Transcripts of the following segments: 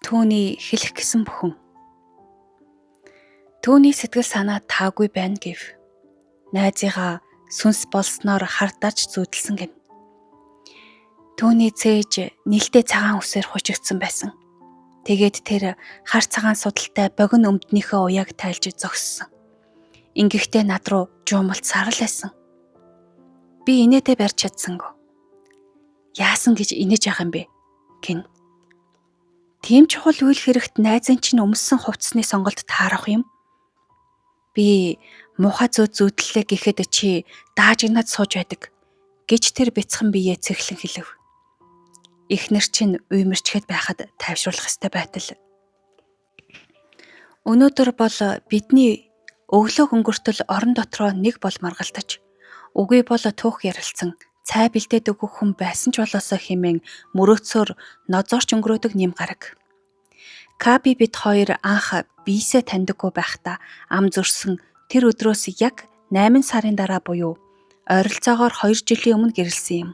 Түүний хэлэх гэсэн бүхэн. Түүний сэтгэл санаа таагүй байна гэв. Найзыгаа сүнс болсноор хардаж зүудэлсэн гэн. Түүний цээж нэлээд цагаан үсээр хучигдсан байсан. Тэгээд тэр хар цагаан судалтай богино өмднийхөө уяаг тайлж зогссон. Ингэхдээ над руу жуумалт сарал байсан. Би инээдээ барьж чадсангүй. Яасан гэж инээж байгаа юм бэ гин. Тийм чухал үйл хэрэгт найзын чинь өмссөн хувцсны сонголт таарах юм. Би муухай зүүдлээ гэхэд чи даажигнаад сууж байдаг гэж тэр бяцхан биеэ цэглэн хэлв. Эхнэр чинь уймарчгээд байхад тайвшруулах ёстой байтал. Өнөөдөр бол бидний өглөө хөнгөртөл орон дотроо нэг бол маргалтаж, үгүй бол түүх ярилцсан, цай бэлдээд өгөх хүн байсан ч болоосоо хэмээн мөрөөцөөр нозоорч өнгөрөөдөг нэм гараг. Каби бид хоёр анх биесээ таньдаггүй байхдаа ам зөрсөн тэр өдрөөс яг 8 сарын дараа буюу ойролцоогоор 2 жилийн өмнө гэрэлсэн юм.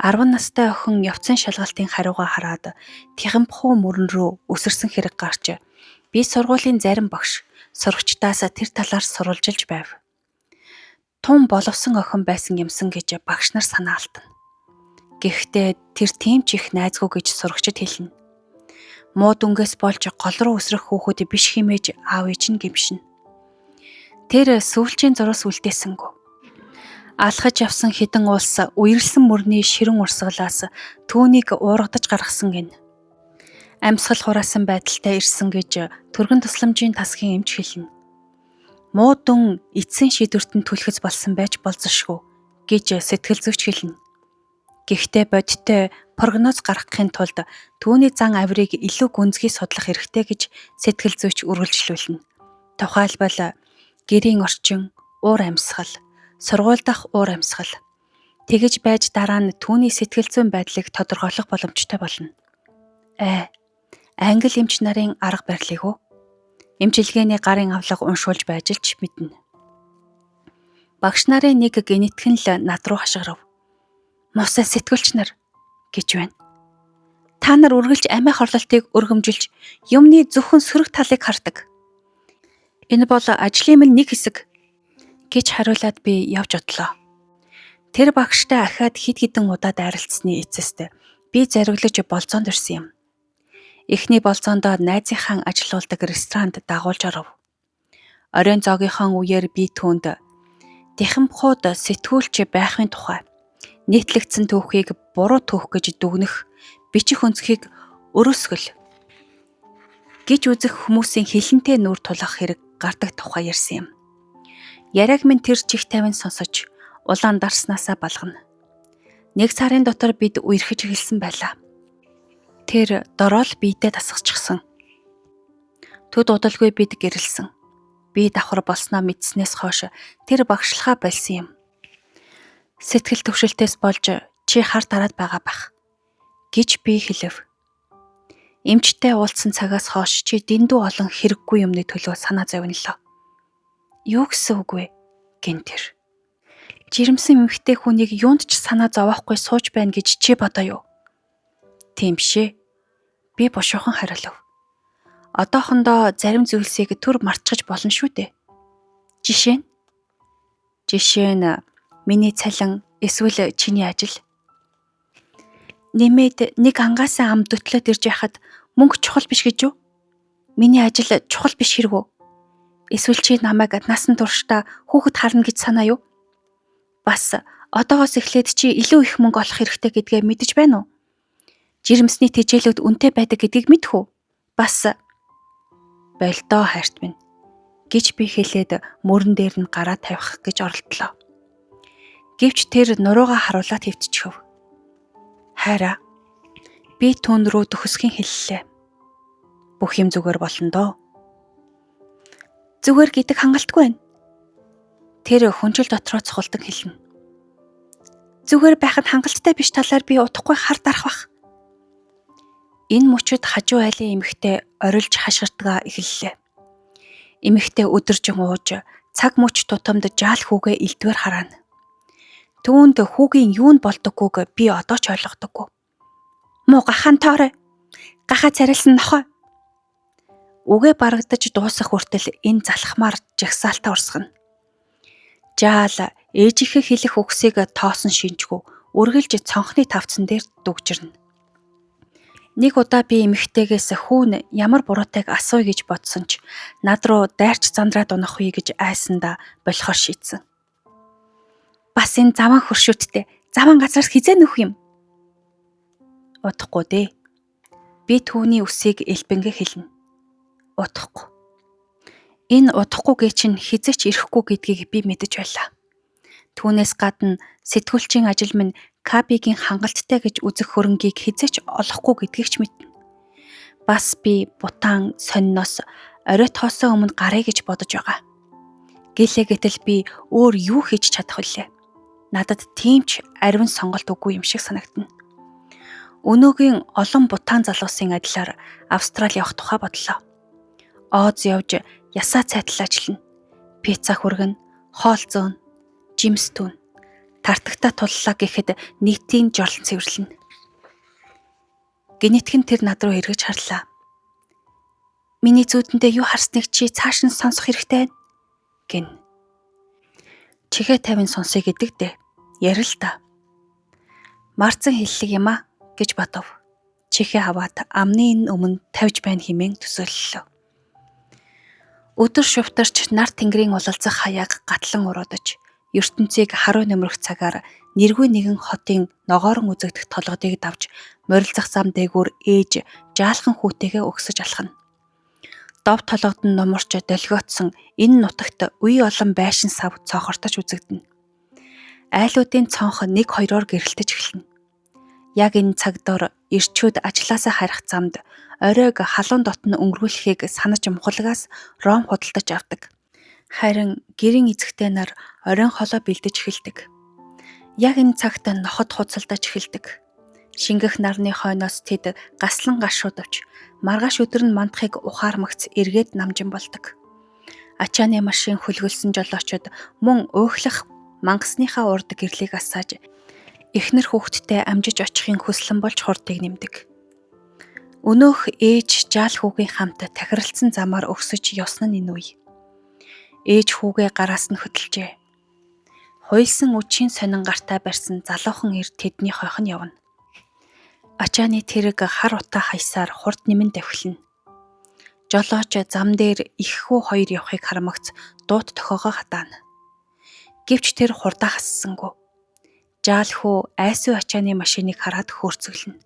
10 настай охин явцын шалгалтын хариугаа хараад тихэмпхүү мөрөн рүү өсөрсөн хэрэг гарч би сургуулийн зарим багш сурагчдаас тэр талаар сурвалжилж байв. Тун боловсон охин байсан юмсан гэж багш нар санаа алдна. Гэхдээ тэр тийм ч их найзгүй гэж сурагчид хэлнэ. Муу дүнгээс болж гол руу өсрөх хүүхэд биш хэмээж аав ээж нь гимшин. Тэр сүүлчийн зураас үлдээсэнгүй. Алхаж явсан хідэн улс үерэлсэн мөрний ширэн урсгалаас түүнийг уургадаж гаргасан гин. Амьсгал хураасан байдалтай ирсэн гэж түргэн тусламжийн тасгийн эмч хэлнэ. Муу дүн эцсийн шийдвэрт нь түлхэц болсон байж болзошгүй гэж сэтгэл зүйч хэлнэ. Гэхдээ бодиттой прогноз гаргахын тулд түүний зан авирыг илүү гүнзгий судлах хэрэгтэй гэж сэтгэл зүйч үргэлжлүүлнэ. Тухайлбал гэрийн орчин, уур амьсгал, сургууль дах уур амьсгал. Тэгэж байж дараа нь түүний сэтгэл зүйн байдлыг тодорхойлох боломжтой болно. Англи эмч нарын арга барилыг уу? Эмчилгээний гарын авлага уншуулж байж л ч мэднэ. Багш нарын нэг генетхэн л над руу хашгирав. Мосоо сэтгүүлч нар гэж байна. Та нар үргэлж амиа хорлолтыг өргөмжилж юмны зөвхөн сөрөг талыг хардаг. Энэ бол ажлын минь нэг хэсэг гэж хариулаад би явж одлоо. Тэр багштай ахаад хэд хэдэн удаа дайралцсны эцэст би зориглож болзоонд ирсэн юм. Эхний болзоондоо найзынхаа ажиллаулдаг ресторанд дагуулж оров. Оройн зоогийнхаа үеэр би түүнд Тэхэмпхууд сэтгүүлч байхын тухай нийтлэгдсэн түүхийг буруу түүх гэж дүгнэх, бичих өнцгийг өрөөсгөл гэж үзэх хүмүүсийн хилэнтэй нүур тулах хэрэг гардаг тухай ярьсан юм. Яриаг минь тэр чих тавин сонсож улаан дарснаасаа балгана. 1 сарын дотор бид үерхэж эхэлсэн байлаа. Тэр дороо л биедээ тасгачсан. Төд удалгүй бид гэрэлсэн. Би давхар болсноо мэдснээс хойш тэр багшлахаа болсон юм. Сэтгэл төвшөлтөөс болж чи хар тараад байгаа бах гэж би хэлв. Эмчтэй уулзсан цагаас хойш чи дэндүү олон хэрэггүй юмны төлөө санаа зовнилоо. Юу гэсэн үг вэ гин тэр. Жирэмсэн эмэгтэй хүнийг юунд ч санаа зовоохгүй сууж байна гэж чи бодоо юу? Тийм бишээ. Би бушуухан хариулав. Одоохондоо зарим зүйлсийг түр мартчих болно шүү дээ. Жишээ нь миний цалин эсвэл чиний ажил. Нэмээд нэг ангаасан ам дөтлөд ирж яхад мөнгө чухал биш гэж юу? Миний ажил чухал биш хэрэг үү? Эсвэл чи намайг насан туршдаа хүүхэд харна гэж санаа юу? Бас одоогоос эхлээд чи илүү их мөнгө олох хэрэгтэй гэдгээ мэдэж байна уу? Жирэмсний тэжээлүүд үнэтэй байдаг гэдгийг мэдэх үү? Бас болдоо хайрт минь гэж би хэлээд мөрөн дээр нь гараа тавих гэж оролдлоо. Гэвч тэр нуруугаа харуулаад хэвтчихв. Хайраа. Би түүн рүү төгсгөн хэллээ. Бүх юм зүгээр болно доо. Зүгээр гэдэг хангалтгүй байна. Тэр хүнжил дотроо цохолдог хэлнэ. Зүгээр байхад хангалттай биш талаар би удахгүй хар дарах бах. Энэ мөчөд хажуу айлын эмэгтэй орилж хашгирдгаа эхэллээ. Эмэгтэй өдөржин ууж цаг мөч тутамд жаал хүүгээ элдвэр хараана. Түүнд хүүгийн юунд болдоггүйг би одоо ч ойлгодоггүй. Муу гахаан тоорой. Гахаа царилсан нохой. Үгээ барагдаж дуусах хүртэл энэ залхмаар жагсаалтаа урсгана. Жаал ээжийнхээ хэлэх үгсийг тоосон шинжгүй үргэлж цонхны тавцан дээр дүгжирнэ. Нэг удаа би эмэгтэйгээс хүүн ямар буруудайг асууя гэж бодсон ч над руу дайрч зандраад унах үе гэж айсандаа болохоор шийдсэн. Бас энэ заван хөршүүттэй заван газраас хизээ нөх юм? Удахгүй дээ. Би түүний үсийг элбэнгээ хэлнэ. Удахгүй. Энэ удахгүйгээ чинь хизээч ирэхгүй гэдгийг би мэдэж байлаа. Түүнээс гадна сэтгүүлчийн ажил минь Кабигийн хангалттай гэж үзэх хөрөнгийг хизээч олохгүй гэдгийг ч мэднэ. Бас би бутаан сонноос оройт хоосоо өмнө гарыг гэж бодож байгаа. Гэлээ гэтэл би өөр юу хийж чадах вүлээ? Надад тийм ч ариун сонголт үгүй юм шиг санагдана. Өнөөгийн олон бутаан залуусын адилаар Австрали явах тухай бодлоо. Оз явж ясаа цайтал ажиллана. Пицца хүргэн, хоол зөөн, жимс түүн. Тартагтаа туллаа гэхэд нийтийн жорлон цэвэрлэнэ. Генетик нь тэр над руу эргэж харлаа. Миний зүүдэндээ юу харсныг чи цааш нь сонсох хэрэгтэй байна гин. Чихээ тавин сонсъё гэдэг дээ. Ярил л та. Марцан хэллэг юм а гэж бодов. Чихээ хаваад амны энэ өмнө тавьж байна хэмээн төсөөллөө. Өдөр шувтарч нар тэнгэрийн улалцах хаяаг гатлан уруудаж ертөнцийг харуу нөмрөх цагаар нэргүй нэгэн хотын ногоорон үзэгдэх толгодыг давж морилцах зам дээгүүр ээж жаалхан хүүтэйгээ өгсөж алхана. Дов толгод нь нумарч долгиотсон энэ нутагт үе олон байшин сав цоохортож үзэгдэнэ. Айлуудын цонх нэг хоёроор гэрэлтэж эхэлнэ. Яг энэ цагдор ирчүүд ажилласаа харих замд оройг халуун дотн өнгөрүүлэхийг санаж мухалгаас ром худалдаж авдаг. Харин гэрийн эзэгтэй нар оройн холоо бэлдэж эхэлдэг. Яг энэ цагт ноход хуцалдаж эхэлдэг. Шингэх нарны хойноос тэд гаслан гашуудавч маргааш өдөр нь мандахыг ухаармагц эргээд намжин болдог. Ачааны машин хөлгөлсөн жолоочод мөн уухлах мангасныхаа урд гэрлийг асааж эхнэр хүүхдтэй амжиж очихын хүслэн болж хурдыг нэмдэг. Өнөөх ээж жаал хүүгийн хамт тахиралцсан замаар өксөж явсан нь энэ үе. Ээж хүүгээ гараас нь хөдөлжээ. Хуйлсан үчийн сонин гартаа барьсан залуухан эр тэдний хойхон явна. Ачааны тэрэг хар утаа хайсаар хурд нэмэн давхилна. Жолооч зам дээр их хүү хоёр явахыг харамгц дуут тохоогоо хатаана. Гэвч тэр хурдаа хассангүй. Жаал хүү айсуу ачааны машиныг хараад хөөрцөглөнө.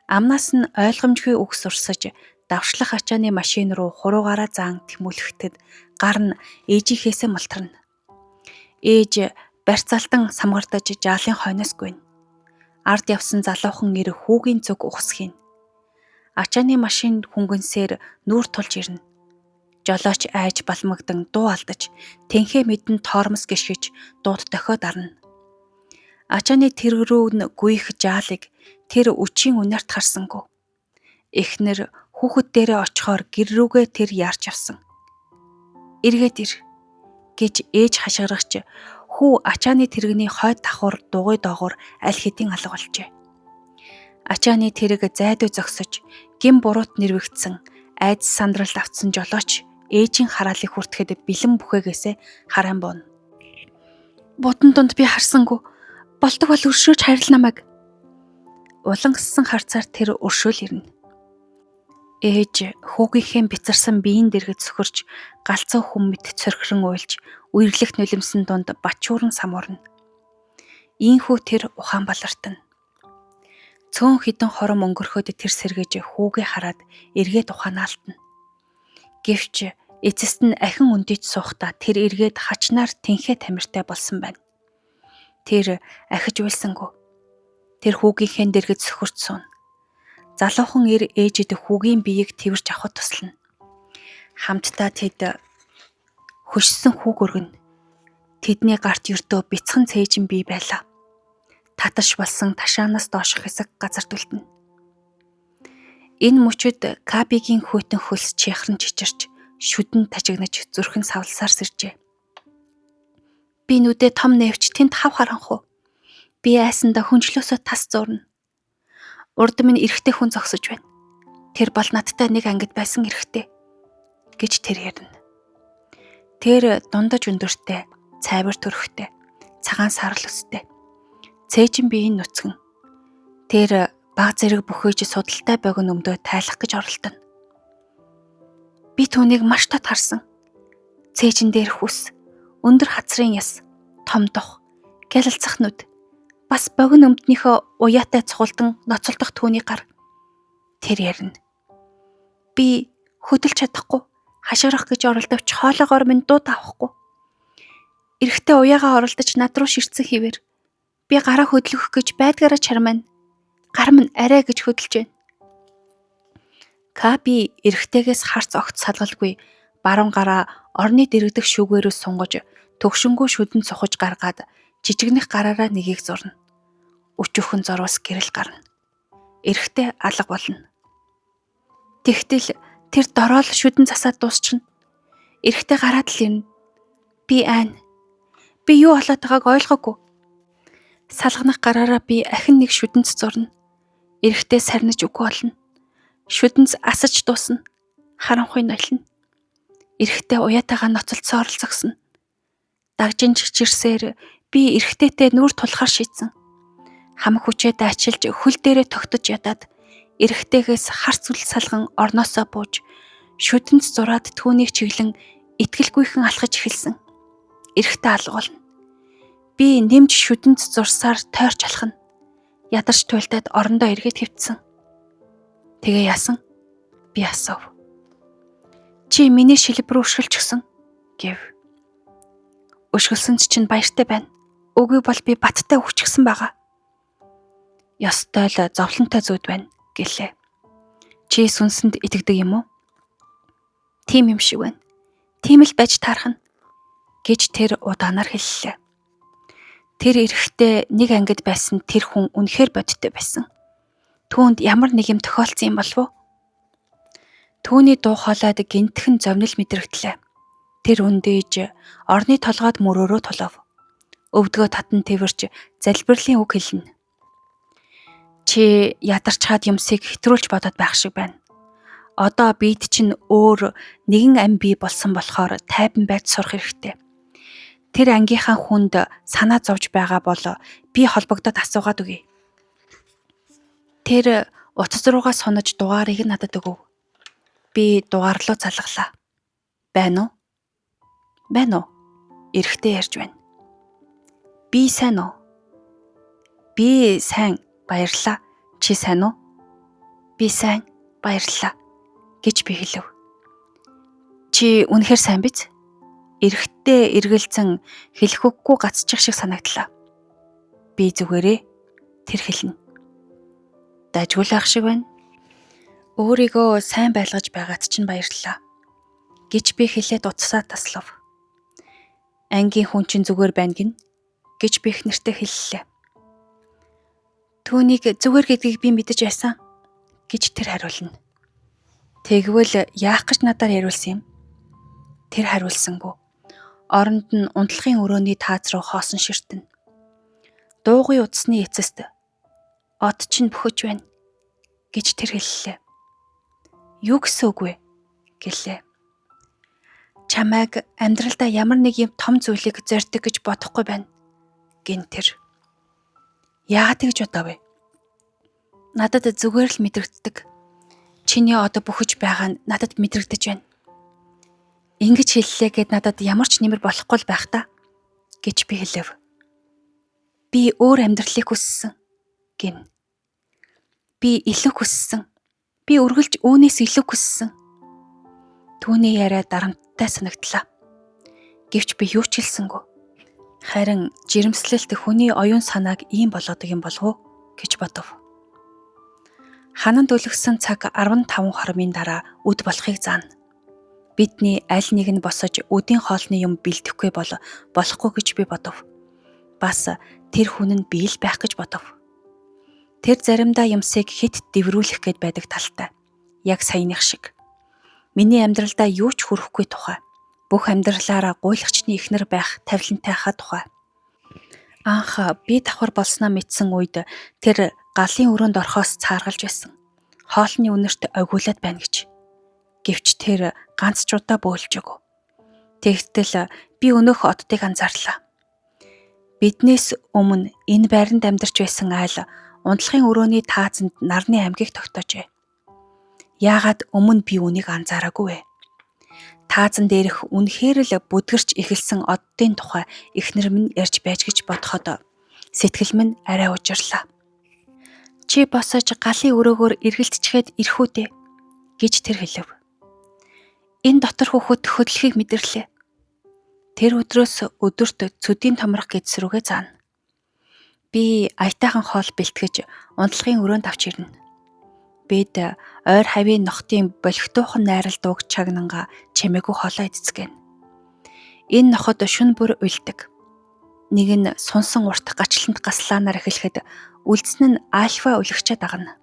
Амнаас нь ойлгомжгүй үг сурсаж давшлах ачааны машин руу хуруугаараа заан тэмүүлэхтэд гар нь ээжийнхээсээ мултарна. Ээж барьцаалтан самгардаж жаалын хойноос гүйнэ. Ард явсан залуухан эр хүүгийн зүг ухсхийн. Ачааны машин хүнгэнсээр нүүр тулж ирнэ. Жолооч айж балмагдан дуу алдаж тэнхээ мэдэн тоормос гიშгэж дууд дохиод арна. Ачааны тэрэг рүү нь гүйх жаалыг тэр үчийн үнээрт харсангүй. Эхнэр хүүхэд дээрээ очихоор гэр рүүгээ тэр яарч авсан. Эргээд ир гэж ээж хашгирагч хүү ачааны тэрэгний хойд давхар дугуй доогуур аль хэдийн алга болжээ. Ачааны тэрэг зайдуу зогсож гин буруут нэрвэгдсэн айдас сандралд автсан жолооч ээжийн хараалыг хүртэхэд бэлэн бүхээгээсээ хараан бууна. Бутан донд би харсангүй. Болдог бол өршөөж харил намайг. Улангассан харцаар тэр өршөөл ирнэ. Ээж хүүгийнхээ бицарсан биеийн дэргэд сөхөрч галзуу хүмэд цорхирон уйлж үерлэх нулимсэн дунд бачууран самуурна. Ийхүү тэр ухаан балартана. Цөөн хідэн хором өнгөрөхөд тэр сэргэж хүүгээ хараад эргээд ухаанаа алдна. Гэвч эцэст нь ахин өндийж суухдаа тэр эргээд хачнаар тэнхээ тамиртай болсон байна. Тэр ахиж уйлсангүй. Тэр хүүгийнхээ дэргэд сөхөрч сууна. Залуухан эр ээжэд хүүгийн биеийг тэрвэрч авахд туслана. Хамтдаа тэд хөшсөн хүүг өргөнө. Тэдний гарт ердөө бяцхан цээжин бий байлаа. Таташ болсон ташаанаас доошх хэсэг газар түлтэнэ. Энэ мөчөд Кабигийн хүйтэн хөлс чихран чичирч шүдэн тажигнаж зүрхэн савлсаар сэржээ. Би нүдээ том нэвч тэнд хав харанхуу. Би айсандаа хүнчлөөсөө тас зурна. Урд минь эрэгтэй хүн зогсож байна. Тэр бол надтай нэг ангид байсан эрэгтэй гэж тэр ярина. Тэр дундаж өндөртэй, цайвар төрхтэй, цагаан сарал өстэй. Цээжин биеийн нүцгэн. Тэр баг зэрэг бүхэж судалтай богино өмдөө тайлах гэж оролдоно. Би түүнийг маш тод харсан. Цээжин дээр хүс, өндөр хацрын яс, том дух, гялалцах нүд, бас богино өмднийхөө уяатай цугулдан ноцолдох түүний гар. Тэр ярина. Би хөдөлж чадахгүй, хашгирах гэж оролдовч хоолоогоор минь дууд авахгүй. Эрэхтэй уяагаа оролдож над руу ширтсэн хിവэр би гараа хөдлөх гэж байдгаараа чармань. Гар минь арай гэж хөдөлж байна. Каби эрэхтэйгээс харц огт салгалгүй баруун гараа орны дэрэгдэх шүгээрөөс сунгаж төгшөнгөө шүдэн цухаж гаргаад жижигнэх гараараа нэгийг зурна. Өчүүхэн зорвос гэрэл гарна. Эрэхтэй алга болно. Тэгтэл тэр дороол шүдэн засаад дуусчихна. Эрэхтэй гараад л ирнэ. Би айна. Би юу болоод байгааг ойлгоогүй. Салганах гараараа би ахин нэг шүдэнц зурна. Эрэхтэй сарниж үгүй болно. Шүдэнц асаж дуусна. Харанхуй нойлно. Эрэхтэй уяатайгаа ноцолцоо оролцогсоно. Дагжин чичирсээр би эрэхтэйтэй нүур тулахар шийдсэн. Хамаг хүчээ дайчилж хөл дээрээ тогтож ядаад эрэхтэйгээс харц үл салган орноосоо бууж шүдэнц зураад түүнийг чиглэн итгэлгүйхэн алхаж эхэлсэн. Эрэхтэй алга болно. Би нэмж шүдэнц зурсаар тойрч алхана. Ядарч туйлдаад орондоо эргээд хэвтсэн. Тэгээ яасан? Би асуув. Чи миний шилб рүү өшгөлчихсөн гэв. Өшгөлсөн чинь баяртай байна. Үгүй бол би баттай өгчихсэн байгаа. Ёстой л зовлонтой зүуд байна гэлээ. Чи сүнсэнд итгэдэг юм уу? Тийм юм шиг байна. Тийм л байж таарах нь гэж тэр удаанаар хэллээ. Тэр эрэхтэй нэг ангид байсан тэр хүн үнэхээр бодиттой байсан. Түүнд ямар нэг юм тохиолдсон юм болов уу? Түүний дуу хоолойд гинтхэн зовнил мэдрэгдлээ. Тэр үндэж орны толгойд мөрөөрөө тулав. Өвдгөө татан тэрвэрч залбирлын үг хэлнэ. Чи ядарчхаад юмсыг хэтрүүлж бодоод байх шиг байна. Одоо бид чинь өөр нэгэн ам бий болсон болохоор тайван байж сурах хэрэгтэй. Тэр ангийнхаа хүнд санаа зовж байгаа бол би холбогдоод асуугаад өгье. Тэр утас руугаа сунаж дугаарыг надад өгөв. Би дугаар руу залглаа. Байна уу? Байна уу? Эрэхтэй ярьж байна. Би сайн уу? Би сайн, баярлалаа. Чи сайн уу? Би сайн, баярлалаа гэж би хэлв. Чи үнэхээр сайн биз? Эрэхтэй эргэлзэн хэлэх үггүй гацчих шиг санагдлаа. Би зүгээрээ тэр хэлнэ. Дажгуулах шиг байна. Өөрийгөө сайн байлгаж байгаад чинь баярлалаа гэж би хэлээд утсаа таслав. Ангийн хүн чинь зүгээр байна гин гэж би их нэртэй хэллээ. Түүнийг зүгээр гэдгийг би мэдэж байсан гэж тэр хариулна. Тэгвэл яах гэж надаар яриулсан юм? Тэр хариулсангүй. Оронд нь унтлагын өрөөний тааз руу хоосон ширтэн. Дуугүй утасны эцэст од чинь бөхөж байна гэж тэр хэллээ. Юу гэсэн үг вэ гэлээ. Чамайг амьдралдаа ямар нэг юм том зүйлийг зорьдог гэж бодохгүй байна гин тэр. Яагаад тэгж бодов вэ? Надад зүгээр л мэдрэгддэг. Чиний одоо бөхөж байгаа нь надад мэдрэгдэж байна. Ингэж хэллээ гэд надад ямар ч нэмэр болохгүй л байх та гэж би хэлв. Би өөр амьдралыг хүссэн гин. Би илүү хүссэн. Би үргэлж үүнээс илүү хүссэн. Түүний яриа дарамттай санагдлаа. Гэвч би юу ч хэлсэнгүй. Харин жирэмслэлт хүний оюун санааг ийм болгодог юм болов уу гэж бодов. Хананд өлгсөн цаг 15 хормын дараа үд болохыг заана. Бидний аль нэг нь босож үдийн хоолны юм бэлдэхгүй болохгүй гэж би бодов. Бас тэр хүн нь би л байх гэж бодов. Тэр заримдаа юмсыг хит дэврүүлэх гээд байдаг талтай. Яг саяных шиг. Миний амьдралдаа юу ч хүрэхгүй тухай. Бүх амьдралаараа гуйлагчны эхнэр байх тавилантайхаа тухай. Анх би давхар болсноо мэдсэн үед тэр галын өрөөнд орхоос цааргалж байсан. хоолны үнэрт огиулаад байна гэж. Гэвч тэр ганц ч удаа бөөлж өгөв. Тэгтэл би өнөөх оддыг анзаарлаа. Биднээс өмнө энэ байранд амьдарч байсан айл унтлагын өрөөний таазанд нарны амьгийг тогтоожээ. Яагаад өмнө би үнийг анзаараагүй вэ? Таазан дээрх үнэхээр л бүдгэрч эхэлсэн оддын тухай эхнэр минь ярьж байж гэж бодоход сэтгэл минь арай ужирлаа. Чи босож галын өрөөгөөр эргэлтчихэд ирэх үү дээ гэж тэр хэлв. Энэ дотор хүүхэд хөдлөхийг мэдэрлээ. Тэр өдрөөс өдөрт цөдийн томрох гэдэс рүүгээ заана. Би аятайхан хоол бэлтгэж унтлагын өрөөнд авч ирнэ. Бид ойр хавийн нохтын болохтойхон найралдууг чагнанга чимээгүй хоолоо эцэцгэн. Энэ ноход шүн бүр уйлдаг. Нэг нь сунсан урт гачланд гаслаанаар эхлэхэд үлдсэн нь альфа үлгчээ дагна.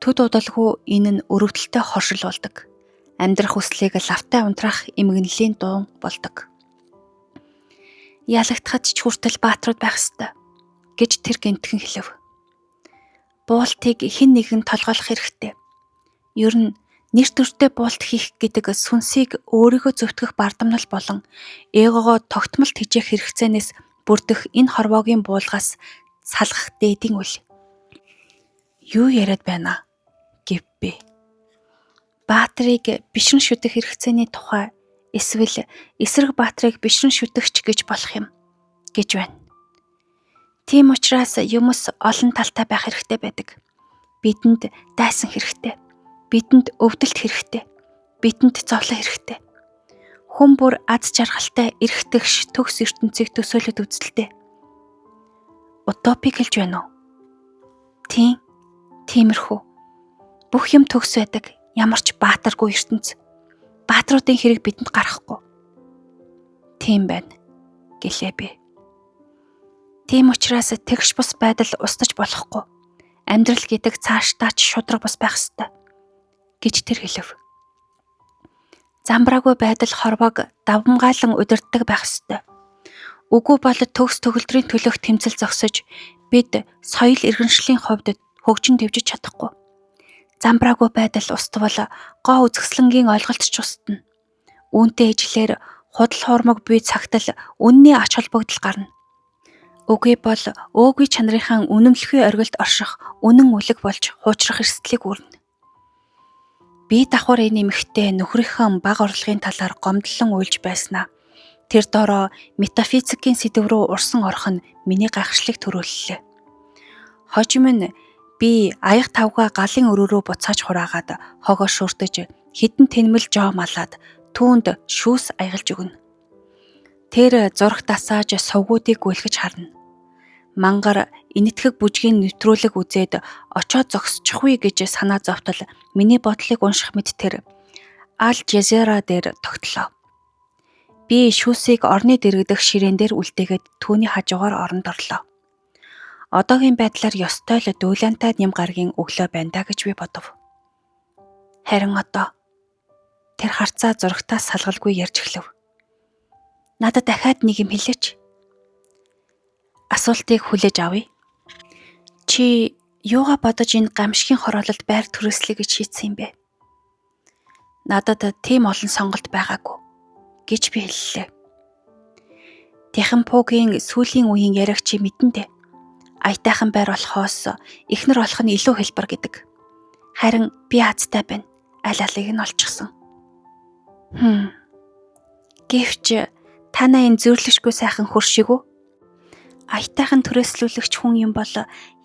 Төд удалгүй энэ нь өрөвдөлтөй хоршил болдог. Амьдрах хүслийг лавтай унтраах эмгэнлийн дуун болдог. Ялагдахад ч хүртэл бааtruуд байх ёстой гэж тэр гэмтхэн хэлв. Буултыг хэн нэгэн толгойлох хэрэгтэй. Ер нь нэр төртэй буулт хийх гэдэг сүнсийг өөрийгөө зөвтгөх бардамнал болон эгогоо тогтмол тэжээх хэрэгцээнээс бүрдэх энэ хорвоогийн буулгаас салгах дээдийн үл. Юу яриад байна гэв би. Баатрийг бишрэн шүтэх хэрэгцээний тухай эсвэл эсрэг баатрийг бишрэн шүтэгч гэж болох юм гэж байна. Тийм учраас юмс олон талтай байх хэрэгтэй байдаг. Бидэнд дайсан хэрэгтэй. Бидэнд өвдөлт хэрэгтэй. Бидэнд зовлон хэрэгтэй. Хүн бүр аз жаргалтай эрхтгш төгс ертөнцийг төсөөлөд үзэлтэй. Утопик хэлж байна уу? Тийм. Тиймэрхүү. Бүх юм төгс байдаг. Ямар ч баатаргүй ертөнц. Баатруудын хэрэг бидэнд гарахгүй. Тийм байна. Гэлээ би. Тийм учраас тэгш бус байдал устж болохгүй. Амьдрал гэдэг цаашдаа ч шудраг бус байх ёстой гэж тэр хэлв. Замбраагүй байдал хорвоог давмгаалan удирддаг байх ёстой. Үгүй бол төгс төгөлдрийн төлөөх тэмцэл зогсож бид соёл иргэншлийн хувьд хөгжин дэвжиж чадахгүй. Замбраагүй байдал уствал гоо үзэсгэлэнгийн ойлголт ч устна. Үүнтэй ижлэр худал хуурмаг буй цагтл үнний ач холбогдол гарна. Үгүй бол өөгүй чанарынхаа үнэмлэхүй оргилд орших үнэн үлэг болж хуучрах эрсдлийг үүрнэ. Би давхар энэ эмэгтэй нөхрийнхөө баг орлогын талаар гомдлон уйлж байснаа. Тэр доороо метафизикийн сэдв рүү урсан орох нь миний гайхшлыг төрүүллээ. Хожим нь би аяг тавга галын өрөө рүү буцааж хураагаад хогоо шүртэж хідэн тэнмэл жоо малаад түүнд шүүс аягалж өгнө. Тэр зураг дасааж сувгуудыг гүйлгэж харна. Мангар энэтхэг бүжгийн нэвтрүүлэг үзээд очоод зогсчихгүй гэж санаа зовтол миний бодлыг унших мэт тэр Ал Жазира дээр тогтлоо. Би шүүсийг орны дэргэдэх ширээн дээр үлдээгээд түүний хажуугаар оронд орлоо. Одоогийн байдлаар ёстой л дүүлэнтэй нэм гаргийн өглөө байна да гэж би бодов. Харин одоо тэр харцаа зурагтаас салгалгүй ярьж эхлэв. Надад дахиад нэг юм хэлээч. Асуултыг хүлээж авъя. Чи юугаа бодож энэ гамшигын хороололд байр түрээслэе гэж шийдсэн юм бэ? Надад тийм олон сонголт байгаагүй гэж би хэллээ. Техэмпугийн сүүлийн үеийн яриаг чи мэдэн дээ. Аятайхан байр болохоос эхнэр болох нь илүү хэлбэр гэдэг. Харин би азтай байна. Аль алийг нь олчихсон. Гэвч танаа энэ зөөрлөшгүй сайхан хөршиг үү? Аятайхан түрээслүүлэгч хүн юм бол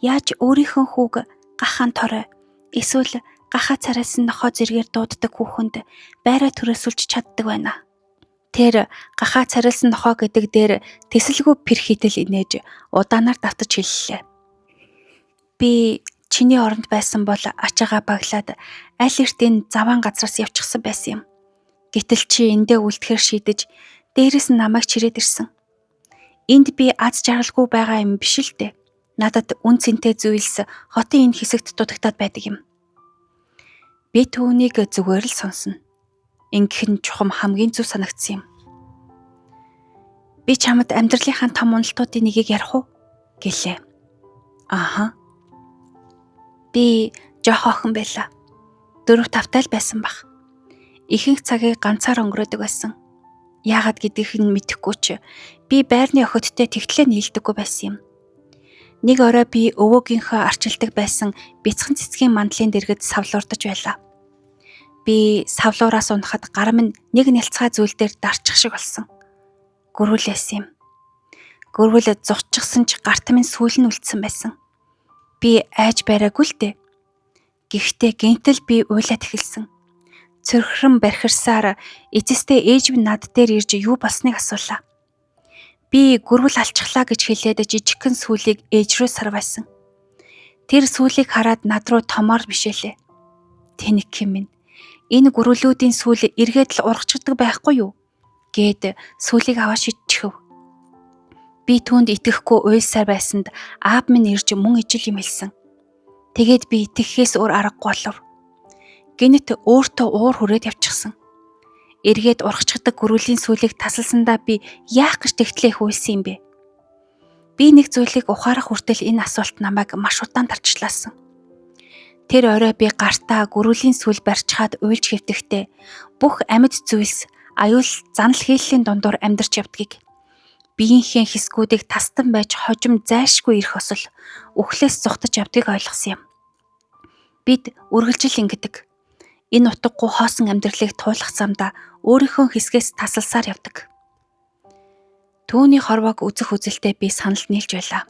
яаж өөрийнхөө хүүг гахаан торой эсвэл гахаа царайсан нохоо зэргээр дууддаг хүүхэнд байраа түрээсүүлж чаддаг байна. Тэр гахаа царайлсан нохоо гэдэг дээр тэсэлгүй перхитэл инээж удаанаар давтаж хэллээ. Би чиний оронд байсан бол ачаагаа баглаад аль эртийн заваан газраас явчихсан байсан юм. Гэтэл чи эндээ үлдэхээр шийдэж дээрэс нь намайг чирээд ирсэн. Энд би аз жаргалгүй байгаа юм биш л дээ. Надад үн цэнтэй зүйлс хотын энэ хэсэгт дутагтаад байдаг юм. Би түүнийг зүгээр л сонсно. Ингэх нь чухам хамгийн зөв санагдсан юм. Би чамд амьдралынхаа том уналтуудын нэгийг ярих уу? Гэлээ. Ааха. Би Жох охин байлаа. 4-5 л байсан бах. Ихэнх цагийг ганцаар өнгөрөөдөг байсан. Яагаад гэдгийг нь мэдэхгүй ч би байрны охидтой тэгтлээ нийлдэггүй байсан юм. Нэг орой би өвөөгийнхөө арчилдаг байсан бяцхан цэцгийн мандлын дэргэд савлуурдаж байлаа. Би савлуураас унахад гар минь нэг нялцгай зүйл дээр дарчих шиг болсон. Гөрвөлээс юм. Гөрвөл зурчихсан ч гарт минь сүүл нь үлдсэн байсан. Би айж байраагүй л дээ. Гэхдээ гинтэл би уйлаад эхэлсэн. Цөрхрөн бархирсаар эцэстээ ээж минь над дээр ирж юу болсныг асуулаа. Би гөрвөл алчглаа гэж хэлээд жижигхэн сүүлийг ээж рүү сарвайсан. Тэр сүүлийг хараад над руу томоор бишээлээ. Тэнэг хэм минь. Энэ гөрвлүүдийн сүүл эргээд л ургачдаг байхгүй юу? Гээд сүүлийг аваа шидчихв. Би түүнд итгэхгүй уйлсаар байсанд аав минь ирж мөн ижил юм хэлсэн. Тэгээд би итгэхээс өөр аргагүй болов. Гэнэт өөртөө уур хүрээд явчихсан. Эргээд ургачдаг гөрвлийн сүүлийг тасалсандаа би яах гэж тэгтлээ хүйсэн юм бэ? Би нэг зүйлийг ухаарах хүртэл энэ асуулт намайг маш удаан тарчлаасан. Тэр орой би гартаа гөрвлийн сүүл барьчихад уйлж хэвтэхдээ бүх амьд зүйлс аюул занал хийлийн дундуур амьдарч явдгийг, биеийнхээ хэсгүүдийг тастан байж хожим зайлшгүй ирэх осол үхлээс зугтаж явдгийг ойлгосон юм. Бид үргэлжил ингэдэг. Энэ утгагүй хоосон амьдралыг туулах замдаа өөрийнхөө хэсгээс тасалсаар явдаг. Түүний хорвоог үзэх үзэлтэй би санал нийлж байлаа.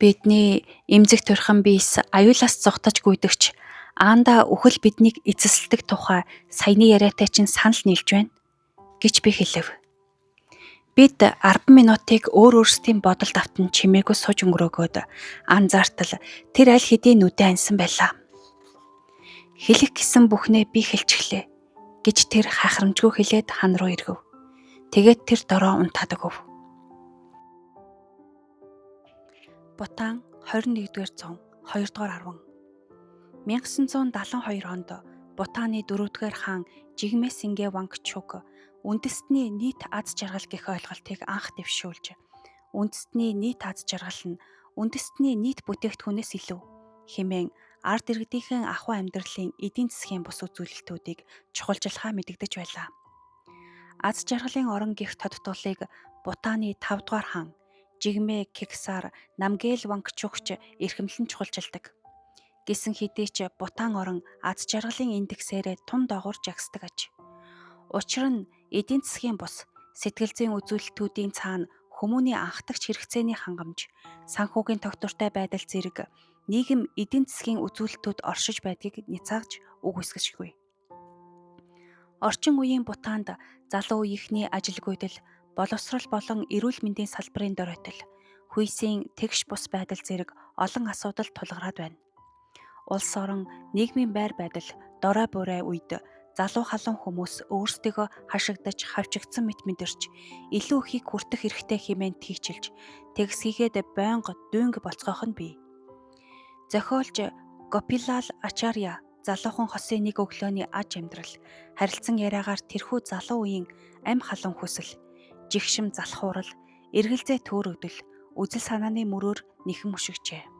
Бидний эмзэг турхан биес аюулаас зугтаж гүйдэгч аанда үхэл биднийг эзэсэлдэг тухай саяны яриатай чинь санал нийлж байна гэж би хэлэв. Бид 10 минутыг өөр өөрсдийн бодолд автан чимээгүй сууж өнгөрөөгөөд анзаартал тэр аль хэдийн нүдэн ансан байлаа. Хэлэх гэсэн бүхнээ би хэлчихлээ гэж тэр хахрамжгүй хэлээд хан руу эргэв. Тэгээд тэр дороо унтаад өгөв. Бутан 21-р зуун 2-р арван 1972 онд Бутаны 4-р хаан Жигме-Синге Вангчук үндэстний нийт аз жаргал гэх ойлголтыг анх дэвшүүлж, үндэстний нийт аз жаргал нь үндэстний нийт бүтээгдэхүүнээс илүү хэмээн ард иргэдийнхэн ахуй амьдралын эдийн засгийн бус үзүүлэлтүүдийг чухалчилгаа мэдэгдэж байлаа. Аз жаргалын орон гэх тодтголыг Бутаны 5-р хаан Жигме Кексар Намгэл Вангчукч эрхэмлэн чухалчилдаг. Гэсэн хэдий ч Бутан орон аз жаргалын индексээр тун доогуур жагсдаг аж. Учир нь эдийн засгийн бус сэтгэл зүйн үзүүлэлтүүдийн цаана хүмүүний анхдагч хэрэгцээний хангамж, санхүүгийн тогтвортой байдал зэрэг нийгэм эдийн засгийн үзүүлэлтүүд оршиж байдгийг няцааж үгүйсгэжгүй. Орчин үеийн Бутанд залуу үеийнхний ажилгүйдэл, боловсрол болон эрүүл мэндийн салбарын доройтол, хүйсийн тэгш бус байдал зэрэг олон асуудал тулгараад байна. Улс орон нийгмийн байр байдал дорой бурай үед залуу халуун хүмүүс өөрсдийгөө хашигдаж хавчигдсан мэт мэдэрч илүү ихийг хүртэх хэрэгтэй хэмээн тийчилж тэгсхийгээд бойнго дүүнг болцгоох нь бий. Зохиолч Гопилал Ачарья залуухан хосын нэг өглөөний аж амьдрал, харилцан яриагаар тэрхүү залуу үеийн амь халуун хүсэл, жигшим залхуурал, эргэлзээ төөрөгдөл, үзэл санааны мөрөөр нэхэн мушигчээ.